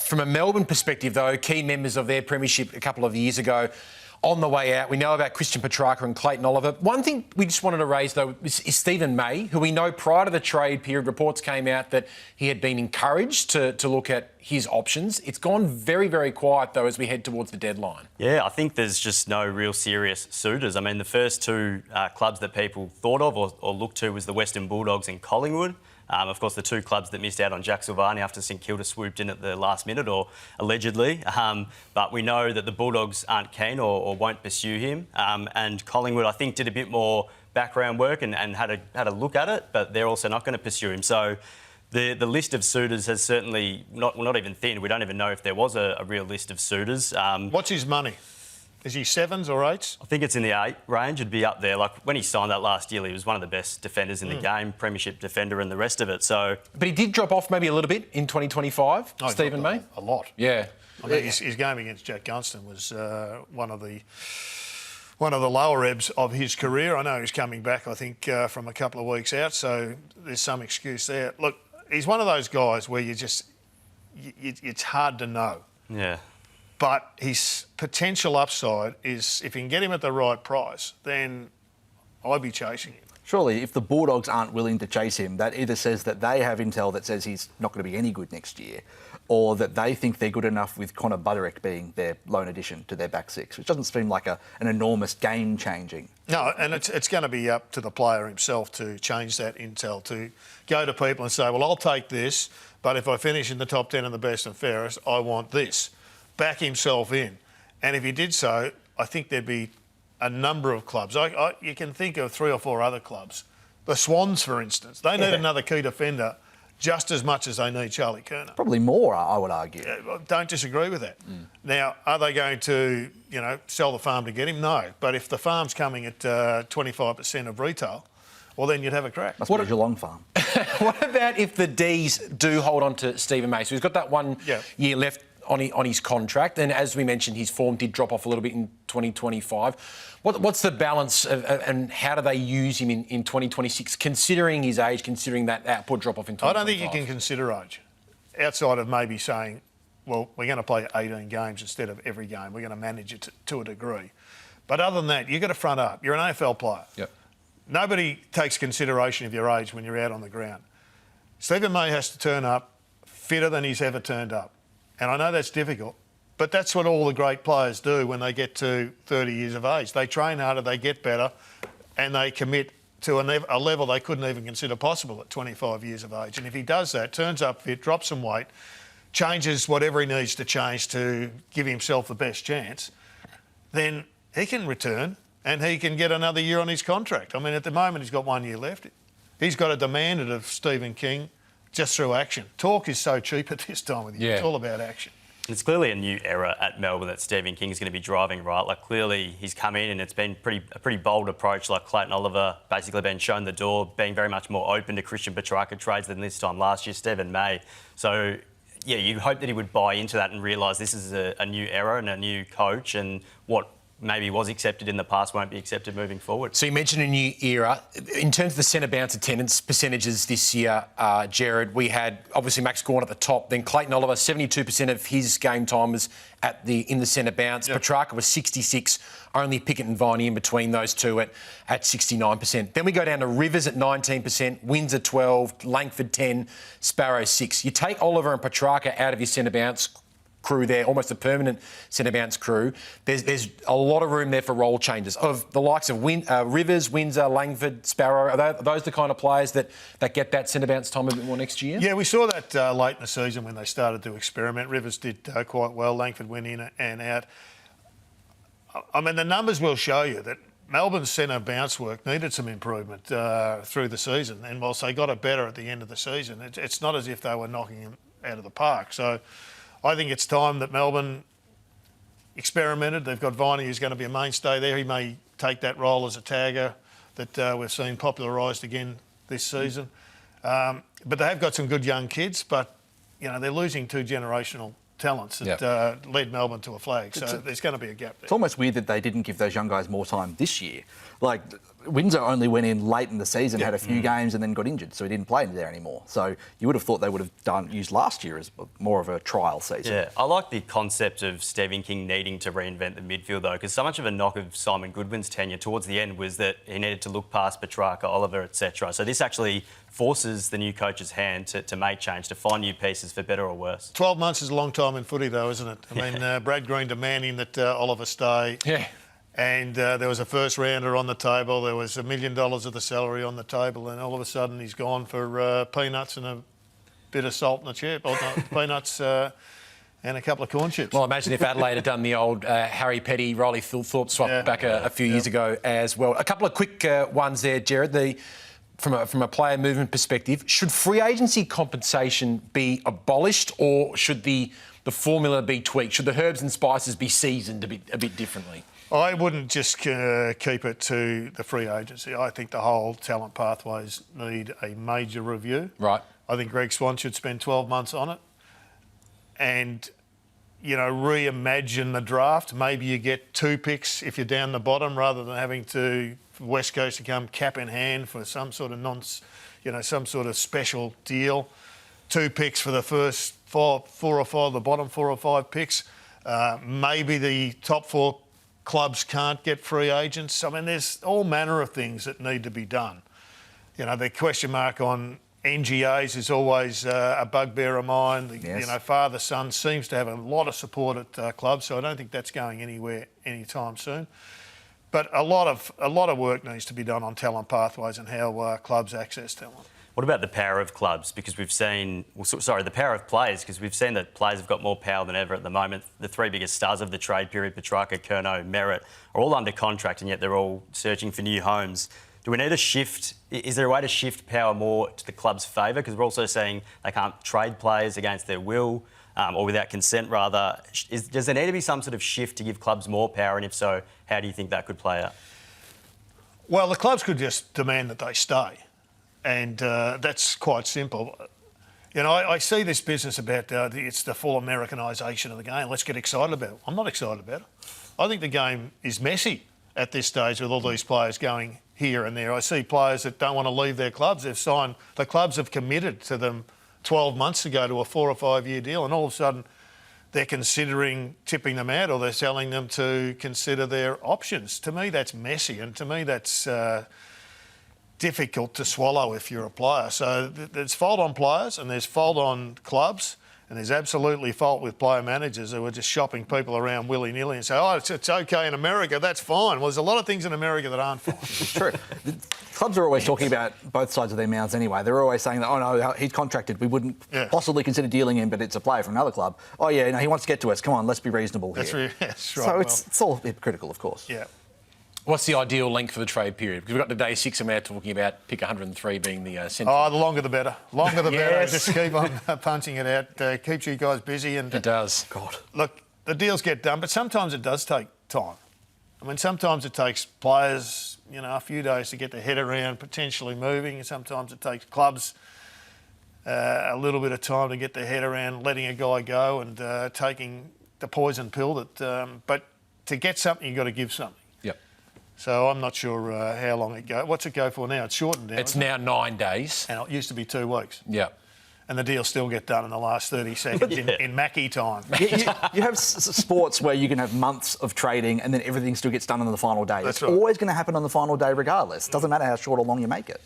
From a Melbourne perspective, though, key members of their premiership a couple of years ago on the way out. We know about Christian Petrarca and Clayton Oliver. One thing we just wanted to raise, though, is Stephen May, who we know prior to the trade period, reports came out that he had been encouraged to look at his options. It's gone very, very quiet, though, as we head towards the deadline. Yeah, I think there's just no real serious suitors. I mean, the first two clubs that people thought of or looked to was the Western Bulldogs and Collingwood. Of course, the two clubs that missed out on Jack Silvani after St Kilda swooped in at the last minute, or allegedly. But we know that the Bulldogs aren't keen or won't pursue him. And Collingwood, I think, did a bit more background work and had a look at it, but they're also not going to pursue him. So the list of suitors has certainly not even thinned. We don't even know if there was a real list of suitors. What's his money? Is he 7s or 8s? I think it's in the 8 range. It'd be up there. Like, when he signed that last year, he was one of the best defenders in the game, premiership defender and the rest of it. So, but he did drop off maybe a little bit in 2025, Stephen May? A lot. Yeah. I mean, his game against Jack Gunston was one of the lower ebbs of his career. I know he's coming back, I think, from a couple of weeks out, so there's some excuse there. Look, he's one of those guys where it's hard to know. Yeah. But his potential upside is, if you can get him at the right price, then I'd be chasing him. Surely, if the Bulldogs aren't willing to chase him, that either says that they have intel that says he's not going to be any good next year, or that they think they're good enough with Connor Buderick being their lone addition to their back six, which doesn't seem like an enormous game-changing. No, and it's going to be up to the player himself to change that intel, to go to people and say, well, I'll take this, but if I finish in the top 10 and the best and fairest, I want this. Back himself in. And if he did so, I think there'd be a number of clubs. You can think of 3 or 4 other clubs. The Swans, for instance. They need another key defender just as much as they need Charlie Kerner. Probably more, I would argue. Don't disagree with that. Now, are they going to, sell the farm to get him? No. But if the farm's coming at 25% of retail, well, then you'd have a crack. Must be a Geelong farm. What about if the D's do hold on to Stephen May? So he's got that 1 year left on his contract, and as we mentioned, his form did drop off a little bit in 2025. What's the balance and how do they use him in 2026, considering his age, considering that output drop off in 2025? I don't think you can consider age, outside of maybe saying, well, we're going to play 18 games instead of every game. We're going to manage it to a degree. But other than that, you've got to front up. You're an AFL player. Yep. Nobody takes consideration of your age when you're out on the ground. Stephen May has to turn up fitter than he's ever turned up. And I know that's difficult, but that's what all the great players do when they get to 30 years of age. They train harder, they get better, and they commit to a level they couldn't even consider possible at 25 years of age. And if he does that, turns up fit, drops some weight, changes whatever he needs to change to give himself the best chance, then he can return and he can get another year on his contract. I mean, at the moment, he's got 1 year left. He's got to demand it of Stephen King just through action. Talk is so cheap at this time of the year. It's all about action. It's clearly a new era at Melbourne that Stephen King is going to be driving, right? Like, clearly he's come in and it's been a pretty bold approach. Like, Clayton Oliver basically been shown the door, being very much more open to Christian Petrarca trades than this time last year, Stephen May. So, yeah, you hope that he would buy into that and realise this is a new era and a new coach, and what maybe was accepted in the past won't be accepted moving forward. So you mentioned a new era. In terms of the centre bounce attendance percentages this year, Gerard, we had obviously Max Gawn at the top, then Clayton Oliver, 72% of his game time was in the centre bounce. Yep. Petrarca was 66, only Pickett and Viney in between those two at 69%. Then we go down to Rivers at 19%, Windsor 12, Langford 10, Sparrow 6. You take Oliver and Petrarca out of your centre bounce crew there, almost a permanent centre bounce crew. There's a lot of room there for role changes of the likes of Rivers, Windsor, Langford, Sparrow. Are those the kind of players that get that centre bounce time a bit more next year? Yeah, we saw that late in the season when they started to experiment. Rivers did quite well. Langford went in and out. I mean, the numbers will show you that Melbourne's centre bounce work needed some improvement through the season, and whilst they got it better at the end of the season, it's not as if they were knocking him out of the park. So I think it's time that Melbourne experimented. They've got Viney, who's going to be a mainstay there. He may take that role as a tagger that we've seen popularised again this season. But they have got some good young kids, but, they're losing 2 generational talents that led Melbourne to a flag. So there's going to be a gap there. It's almost weird that they didn't give those young guys more time this year. Like, Windsor only went in late in the season, had a few games and then got injured, so he didn't play there anymore. So you would have thought they would have used last year as more of a trial season. Yeah, I like the concept of Stephen King needing to reinvent the midfield, though, because so much of a knock of Simon Goodwin's tenure towards the end was that he needed to look past Petrarca, Oliver, etc. So this actually forces the new coach's hand to make change, to find new pieces for better or worse. 12 months is a long time in footy, though, isn't it? I mean, Brad Green demanding that Oliver stay. Yeah. And there was a first rounder on the table. There was $1 million of the salary on the table, and all of a sudden he's gone for peanuts and a bit of salt in the chip. Or peanuts and a couple of corn chips. Well, imagine if Adelaide had done the old Harry Petty, Riley Thorpe swap back a few years ago as well. A couple of quick ones there, Gerard. From a player movement perspective, should free agency compensation be abolished, or should the formula be tweaked? Should the herbs and spices be seasoned a bit differently? I wouldn't just keep it to the free agency. I think the whole talent pathways need a major review. Right. I think Greg Swan should spend 12 months on it and, reimagine the draft. Maybe you get 2 picks if you're down the bottom rather than having to West Coast to come cap in hand for some sort of some sort of special deal. 2 picks for the first four or five, the bottom 4 or 5 picks. Maybe the top 4 clubs can't get free agents. I mean, there's all manner of things that need to be done. The question mark on NGAs is always a bugbear of mine. Father-son seems to have a lot of support at clubs, so I don't think that's going anywhere anytime soon. But a lot of work needs to be done on talent pathways and how clubs access talent. What about the power of clubs? Because we've seen, the power of players, because we've seen that players have got more power than ever at the moment. The 3 biggest stars of the trade period, Petrarca, Curnow, Merritt, are all under contract, and yet they're all searching for new homes. Do we need a shift? Is there a way to shift power more to the club's favour? Because we're also seeing they can't trade players against their will, or without consent, rather. Does there need to be some sort of shift to give clubs more power? And if so, how do you think that could play out? Well, the clubs could just demand that they stay. And that's quite simple. I see this business about it's the full Americanisation of the game. Let's get excited about it. I'm not excited about it. I think the game is messy at this stage with all these players going here and there. I see players that don't want to leave their clubs. The clubs have committed to them 12 months ago to a 4 or 5 year deal, and all of a sudden they're considering tipping them out, or they're telling them to consider their options. To me, that's messy, and to me, that's difficult to swallow if you're a player. So there's fault on players and there's fault on clubs, and there's absolutely fault with player managers who are just shopping people around willy-nilly and say, it's okay in America, that's fine. Well, there's a lot of things in America that aren't fine. True. Clubs are always talking about both sides of their mouths anyway. They're always saying that, no, he's contracted, we wouldn't possibly consider dealing him, but it's a player from another club. Oh, yeah, no, he wants to get to us. Come on, let's be reasonable here. That's right. So it's all hypocritical, of course. Yeah. What's the ideal length for the trade period? Because we've got to day 6 and we're talking about pick 103 being the centre. Oh, the longer the better. Longer the better. Just keep on punching it out. Keeps you guys busy. And it does. God. Look, the deals get done, but sometimes it does take time. I mean, sometimes it takes players, a few days to get their head around potentially moving. Sometimes it takes clubs a little bit of time to get their head around letting a guy go and taking the poison pill. But to get something, you've got to give something. Yep. So I'm not sure how long it goes. What's it go for now? It's shortened now. It's now 9 days. And it used to be 2 weeks. Yeah. And the deals still get done in the last 30 seconds in Mackie time. You have sports where you can have months of trading and then everything still gets done on the final day. That's it's right. always going to happen on the final day regardless. It doesn't matter how short or long you make it.